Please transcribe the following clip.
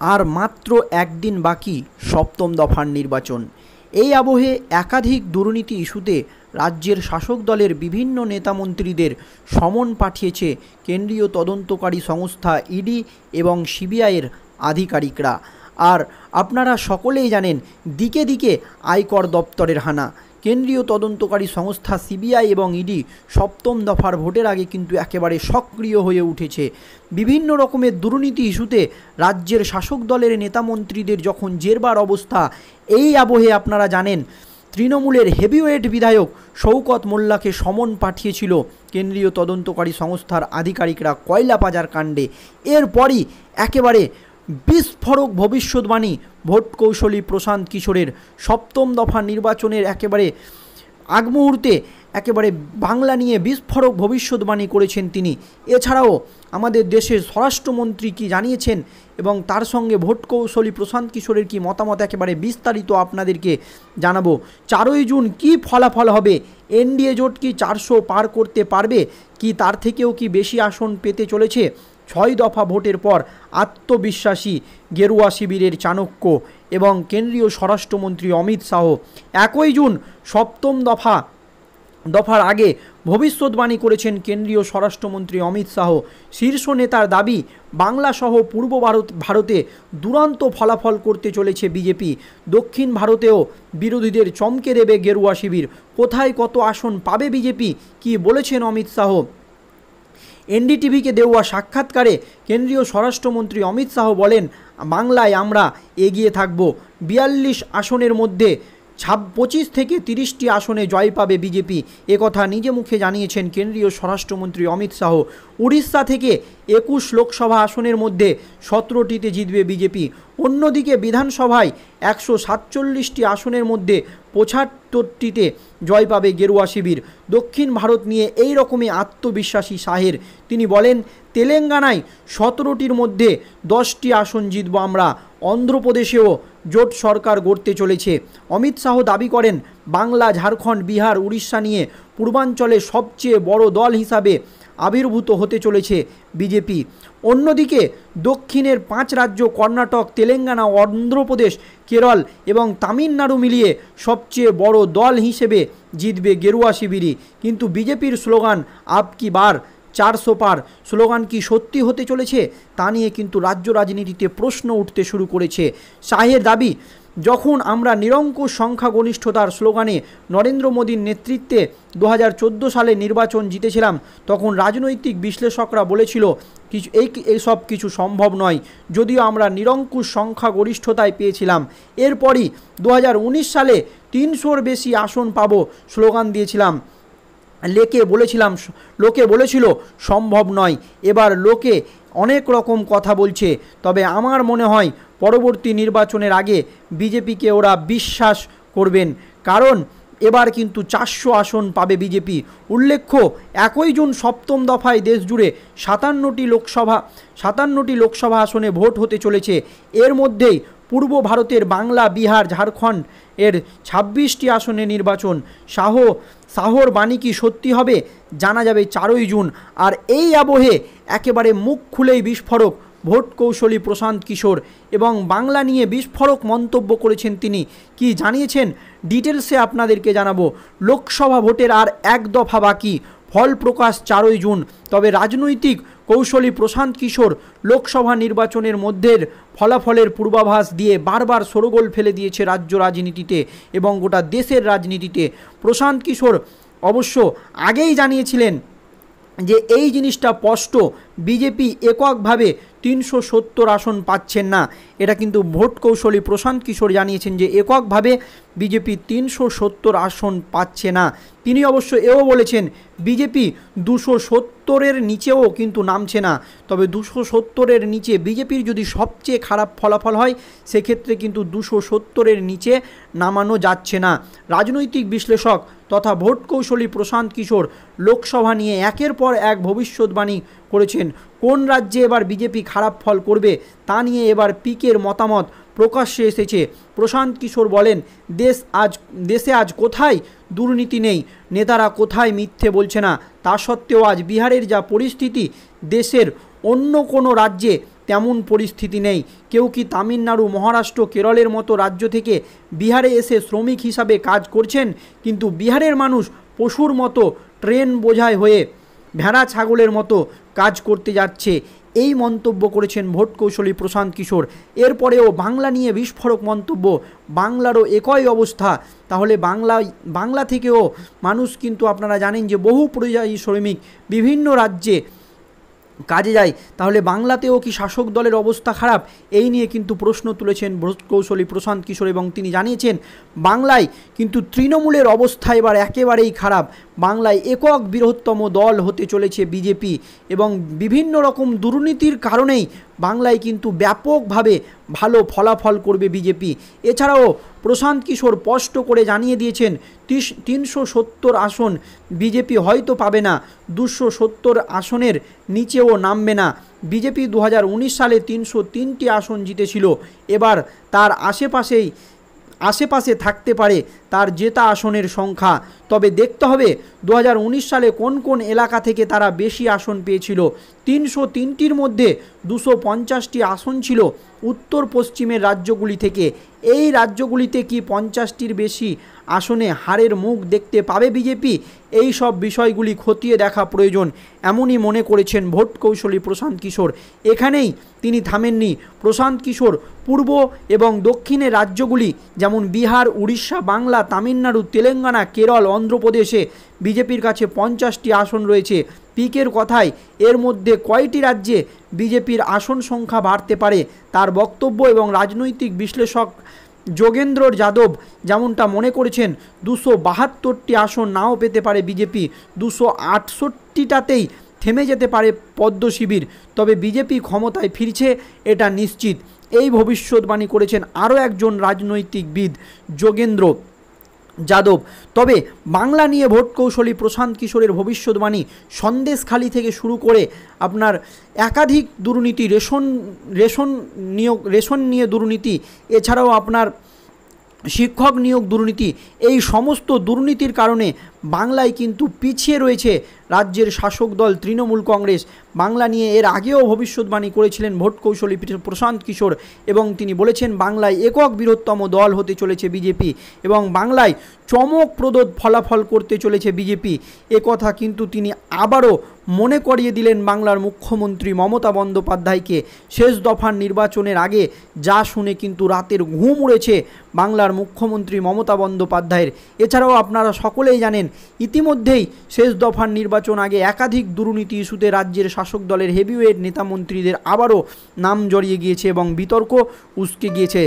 আর মাত্র একদিন বাকি সপ্তম দফার নির্বাচন। এই আবহে একাধিক দুর্নীতি ইস্যুতে রাজ্যের শাসক দলের বিভিন্ন নেতামন্ত্রীদের সমন পাঠিয়েছে কেন্দ্রীয় তদন্তকারী সংস্থা ইডি এবং সিবিআইয়ের আধিকারিকরা। আর আপনারা সকলেই জানেন, দিকে দিকে আয়কর দপ্তরের হানা। কেন্দ্রীয় তদন্তকারী সংস্থা সিবিআই এবং ইডি সপ্তম দফার ভোটের আগে কিন্তু একেবারে সক্রিয় হয়ে উঠেছে। বিভিন্ন রকমের দুর্নীতি ইস্যুতে রাজ্যের শাসক দলের নেতামন্ত্রীদের যখন জেরবার অবস্থা, এই আবহে আপনারা জানেন তৃণমূলের হেভিওয়েট বিধায়ক শওকত মোল্লাকে সমন পাঠিয়েছিল কেন্দ্রীয় তদন্তকারী সংস্থার আধিকারিকরা কয়লা পাচার কাণ্ডে। এরপরই একেবারে বিস্ফোরক ভবিষ্যৎবাণী ভোট কৌশলী প্রশান্ত কিশোরের। সপ্তম দফা নির্বাচনের একেবারে আগ মুহূর্তে একেবারে বাংলা নিয়ে বিস্ফোরক ভবিষ্যৎবাণী করেছেন তিনি। এছাড়াও আমাদের দেশের স্বরাষ্ট্রমন্ত্রী কি জানিয়েছেন এবং তার সঙ্গে ভোট কৌশলী প্রশান্ত কিশোরের কি মতামত, একেবারে বিস্তারিত আপনাদেরকে জানাবো। 4ই জুন কি ফলাফল হবে? এনডিএ জোট কি 400 পার করতে পারবে, কি তার থেকেও কি বেশি আসন পেতে চলেছে? 6 দফা ভোটের পর আত্মবিশ্বাসী গেরুয়া শিবিরের চাণক্য এবং কেন্দ্রীয় স্বরাষ্ট্রমন্ত্রী অমিত শাহ 1 জুন সপ্তম দফার আগে ভবিষ্যৎবাণী করেছেন কেন্দ্রীয় স্বরাষ্ট্রমন্ত্রী অমিত শাহ। শীর্ষ নেতার দাবি, বাংলাসহ পূর্ব ভারতে দুরন্ত ফলাফল করতে চলেছে বিজেপি। দক্ষিণ ভারতেও বিরোধীদের চমকে দেবে গেরুয়া শিবির। কোথায় কত আসন পাবে বিজেপি, কি বলেছেন অমিত শাহ? এনডিটিভিকে দেওয়া সাক্ষাৎকারে কেন্দ্রীয় স্বরাষ্ট্রমন্ত্রী অমিত শাহ বলেন, বাংলায় আমরা এগিয়ে থাকব। 42 আসনের মধ্যে 25 থেকে 30টি আসনে জয় পাবে বিজেপি, একথা নিজে মুখে জানিয়েছেন কেন্দ্রীয় স্বরাষ্ট্রমন্ত্রী অমিত শাহ। উড়িষ্যা থেকে 21 লোকসভা আসনের মধ্যে 17টিতে জিতবে বিজেপি। অন্যদিকে বিধানসভায় 147টি আসনের মধ্যে 75টিতে জয় পাবে গেরুয়া শিবির। দক্ষিণ ভারত নিয়ে এই রকমই আত্মবিশ্বাসী শাহের। তিনি বলেন, তেলেঙ্গানায় 17টির মধ্যে 10টি আসন জিতব আমরা। অন্ধ্রপ্রদেশেও জোট সরকার গড়তে চলেছে। অমিত শাহ দাবি করেন, বাংলা, ঝাড়খণ্ড, বিহার, উড়িষ্যা নিয়ে পূর্বাঞ্চলে সবচেয়ে বড় দল হিসাবে আবির্ভূত হতে চলেছে বিজেপি। অন্যদিকে দক্ষিণের 5 রাজ্য কর্ণাটক, তেলেঙ্গানা, অন্ধ্রপ্রদেশ, কেরল এবং তামিলনাড়ু মিলিয়ে সবচেয়ে বড় দল হিসেবে জিতবে গেরুয়া শিবিরই। কিন্তু বিজেপির স্লোগান আপ কি বার 400 পার স্লোগান কি সত্যি হতে চলেছে, তা নিয়ে কিন্তু রাজ্য রাজনীতিতে প্রশ্ন উঠতে শুরু করেছে। শাহের দাবি, যখন আমরা নিরঙ্কুশ সংখ্যাগরিষ্ঠতার স্লোগানে নরেন্দ্র মোদীর নেতৃত্বে 2014 সালে নির্বাচন জিতেছিলাম, তখন রাজনৈতিক বিশ্লেষকরা বলেছিল এইসব কিছু সম্ভব নয়, যদিও আমরা নিরঙ্কুশ সংখ্যাগরিষ্ঠতায় পেয়েছিলাম। এরপরই 2019 সালে 300-র বেশি আসন পাবো স্লোগান দিয়েছিলাম। লোকে বলেছিল সম্ভব নয়। এবার লোকে অনেক রকম কথা বলছে, তবে আমার মনে হয় পরবর্তী নির্বাচনের আগে বিজেপিকে ওরা বিশ্বাস করবেন, কারণ এবার কিন্তু 400 আসন পাবে বিজেপি। উল্লেখ্য, 1 জুন সপ্তম দফায় দেশ জুড়ে 57টি লোকসভা আসনে ভোট হতে চলেছে। এর মধ্যেই পূর্ব ভারতের বাংলা, বিহার, ঝাড়খণ্ড এর 26টি আসনে নির্বাচন। শাহর বাণী কি সত্যি হবে, জানা যাবে 4ই জুন। আর এই আবহে একেবারে মুখ খুলেই বিস্ফোরক ভোট কৌশলী প্রশান্ত কিশোর এবং বাংলা নিয়ে বিস্ফোরক মন্তব্য করেছেন তিনি। কি জানিয়েছেন ডিটেলসে আপনাদেরকে জানাবো। লোকসভা ভোটের আর 1 দফা বাকি, ফল প্রকাশ 4ই জুন। তবে রাজনৈতিক কৌশলী প্রশান্ত কিশোর লোকসভা নির্বাচনের মধ্যে ফলাফলের পূর্বাভাস দিয়ে বারবার শোরগোল ফেলে দিয়েছে রাজ্য রাজনীতিতে এবং গোটা দেশের রাজনীতিতে। প্রশান্ত কিশোর অবশ্য আগেই জানিয়েছিলেন যে এই জিনিসটা স্পষ্ট, বিজেপি এককভাবে 370 আসন পাচ্ছেন না। এটা কিন্তু ভোট কৌশলী প্রশান্ত কিশোর জানিয়েছেন যে এককভাবে বিজেপি 370 আসন পাচ্ছে না। তিনি অবশ্য এও বলেছেন বিজেপি 270-এর নিচেও কিন্তু নামছে না। তবে 270-এর নিচে বিজেপির যদি সবচেয়ে খারাপ ফলাফল হয়, সেক্ষেত্রে কিন্তু 270-এর নিচে নামানো যাচ্ছে না। রাজনৈতিক বিশ্লেষক তথা ভোট কৌশলী প্রশান্ত কিশোর লোকসভা নিয়ে একের পর এক ভবিষ্যৎবাণী করেছেন। কোন রাজ্যে এবার বিজেপি খারাপ ফল করবে তা নিয়ে এবার পিকের মতামত প্রকাশ্যে এসেছে। প্রশান্ত কিশোর বলেন, দেশে আজ কোথায় দুর্নীতি নেই, নেতারা কোথায় মিথ্যে বলছে না, তা সত্ত্বেও আজ বিহারের যা পরিস্থিতি, দেশের অন্য কোনো রাজ্যে তেমন পরিস্থিতি নেই। কেউ কি তামিলনাড়ু, মহারাষ্ট্র, কেরলের মতো রাজ্য থেকে বিহারে এসে শ্রমিক হিসাবে কাজ করছেন, কিন্তু বিহারের মানুষ পশুর মতো ট্রেন বোঝাই হয়ে ভেড়া ছাগলের মতো কাজ করতে যাচ্ছে, এই মন্তব্য করেছেন ভোট কৌশলী প্রশান্ত কিশোর। এরপরেও বাংলা নিয়ে বিস্ফোরক মন্তব্য, বাংলারও একই অবস্থা। তাহলে বাংলা থেকেও মানুষ কিন্তু আপনারা জানেন যে বহু পরিযায়ী শ্রমিক বিভিন্ন রাজ্যে কাজে যায়, তাহলে বাংলাতেও কি শাসক দলের অবস্থা খারাপ? এই নিয়ে কিন্তু প্রশ্ন তুলেছেন ভোট কৌশলী প্রশান্ত কিশোর এবং তিনি জানিয়েছেন বাংলায় কিন্তু তৃণমূলের অবস্থা এবার একেবারেই খারাপ। বাংলায় একক বৃহত্তম দল হতে চলেছে বিজেপি এবং বিভিন্ন রকম দুর্নীতির কারণেই বাংলায় কিন্তু ব্যাপকভাবে ভালো ফলাফল করবে বিজেপি। এছাড়াও প্রশান্ত কিশোর স্পষ্ট করে জানিয়ে দিয়েছেন 370 আসন বিজেপি হয়তো পাবে না, 270 আসনের নিচেও নামবে না। বিজেপি 2019 সালে 303টি আসন জিতেছিল, এবার তার আশেপাশে থাকতে পারে তার জেতা আসনের সংখ্যা। তবে দেখতে হবে 2019 সালে কোন কোন এলাকা থেকে তারা বেশি আসন পেয়েছিল। 303টির মধ্যে 250টি আসন ছিল উত্তর পশ্চিমের রাজ্যগুলি থেকে। এই রাজ্যগুলিতে কি 50টির বেশি আসনে হারের মুখ দেখতে পাবে বিজেপি? এই সব বিষয়গুলি খতিয়ে দেখা প্রয়োজন, এমনই মনে করেছেন ভোট কৌশলী প্রশান্ত কিশোর। এখানেই তিনি থামেননি। প্রশান্ত কিশোর পূর্ব এবং দক্ষিণের রাজ্যগুলি যেমন বিহার, উড়িষ্যা, বাংলা, তামিলনাড়ু, তেলেঙ্গানা, কেরল, অন্ধ্রপ্রদেশে বিজেপির কাছে 50টি আসন রয়েছে। পিকের কথায় এর মধ্যে কয়টি রাজ্যে বিজেপির আসন সংখ্যা বাড়তে পারে তার বক্তব্য, এবং রাজনৈতিক বিশ্লেষক যোগেন্দ্র যাদব যেমনটা মনে করেছেন 272টি আসন নাও পেতে পারে বিজেপি, 268টাতেই থেমে যেতে পারে পদ্ম শিবির। তবে বিজেপি ক্ষমতায় ফিরছে এটা নিশ্চিত, এই ভবিষ্যৎবাণী করেছেন আরও একজন রাজনৈতিকবিদ যোগেন্দ্র যাদব। তবে বাংলা নিয়ে ভোট কৌশলী প্রশান্ত কিশোরের ভবিষ্যৎবাণী সন্দেশখালি থেকে শুরু করে আপনার একাধিক দুর্নীতি, রেশন নিয়ে দুর্নীতি, এছাড়াও আপনার শিক্ষক নিয়োগ দুর্নীতি, এই সমস্ত দুর্নীতির কারণে বাংলায় কিন্তু পিছিয়ে রয়েছে রাজ্যের শাসক দল তৃণমূল কংগ্রেস। বাংলা নিয়ে এর আগেও ভবিষ্যৎবাণী করেছিলেন ভোট কৌশলী প্রশান্ত কিশোর এবং তিনি বলেছেন বাংলায় একক বৃহত্তম দল হতে চলেছে বিজেপি এবং বাংলায় চমকপ্রদ ফলাফল করতে চলেছে বিজেপি। কথা কিন্তু তিনি আবারও মনে করিয়ে দিলেন বাংলার মুখ্যমন্ত্রী মমতা বন্দ্যোপাধ্যায়কে। শেষ দফার নির্বাচনের আগে যা শুনে কিন্তু রাতের ঘুম উড়েছে বাংলার মুখ্যমন্ত্রী মমতা বন্দ্যোপাধ্যায়ের। এছাড়াও আপনারা সকলেই জানেন ইতিমধ্যেই শেষ দফার নির্বাচন আগে একাধিক দুর্নীতি ইস্যুতে রাজ্যের শাসক দলের হেভিওয়েট নেতা মন্ত্রীদের আবারও নাম জড়িয়ে গিয়েছে এবং বিতর্ক উস্কে গিয়েছে।